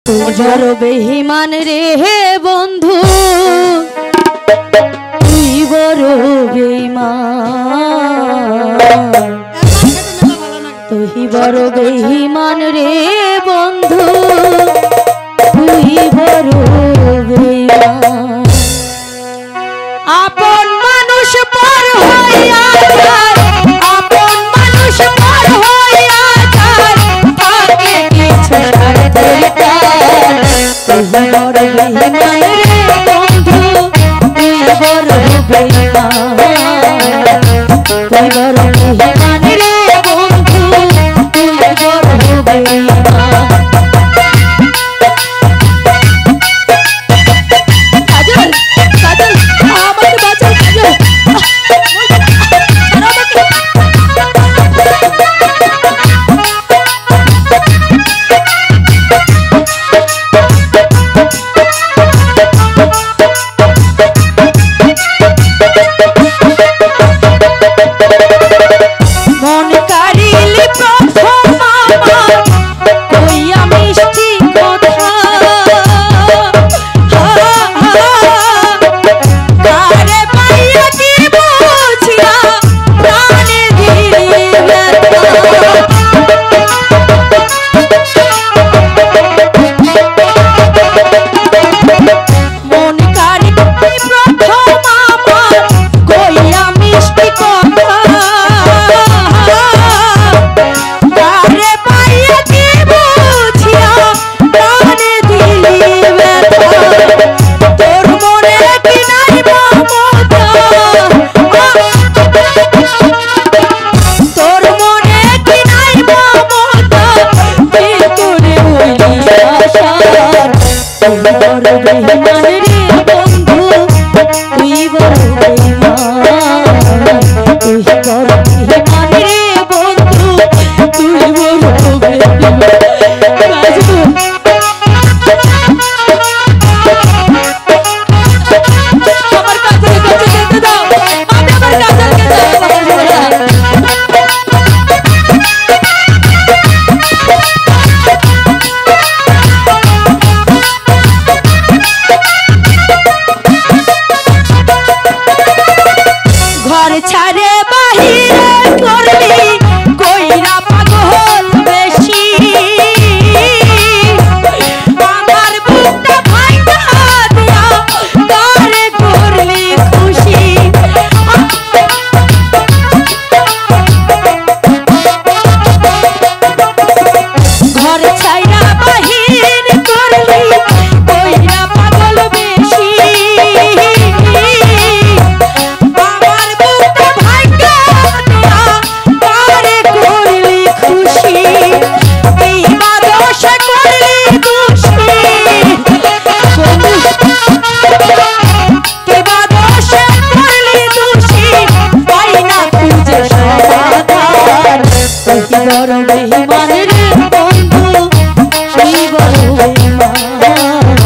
বড় বেঈমান রে বন্ধু, তুই বড় বেঈমান, তুই বড় বেঈমান রে বন্ধু, তুই বড় বেঈমান। আপন মানুষ পর হইয়া যায়, আপন মানুষ পর হইয়া যায়, থাকে কিছু স্বার্থের কাজ। তুই বড় বেঈমান রে বন্ধু, তুই বড় বেঈমান, তুই বড় বেঈমান রে বন্ধু, তুই বড় বেঈমান। কাজল কাজল আমাকে বাঁচাও কাজল। মন কারিলি প্রথম আমার কইয়া মিষ্টি কথা, কারে পাইয়া কি বুঝিয়া প্রাণে দিলি ব্যথা। মন কারিলি প্রথম আমার কইয়া মিষ্টি কথা, কারে পাইয়া কি বুঝিয়া প্রাণে দিলি ব্যথা। তোর মনে কি নাই মমতা, তোর মনে কি নাই মমতা, ভিতরে হইলি আশা। তুই বড় বেঈমান রে বন্ধু, তুই বড় বেঈমান, তুই বড় বেঈমান রে বন্ধু, তুই বড় বেঈমান। আমার কাছে যেতে দাও, আমি আমার কাজলকে যাবো। ঘর ছাড়ে বাহিরে করলি কইরা পাগল বেশি, আমার বুকটা ভাঙা দিয়া তারে করলি খুশি। ঘর ছাইরা বাহির করলি কইরা পাগল বেশি, আমার বুকটা ভাঙা দিয়া তারে করলি খুশি। এই বাদশা করলি খুশি বন্ধু, কে বাদশা করলি খুশি, পাই না খুঁজে সমাধান। তুই বড় বেঈমান রে বন্ধু, তুই বড় বেঈমান,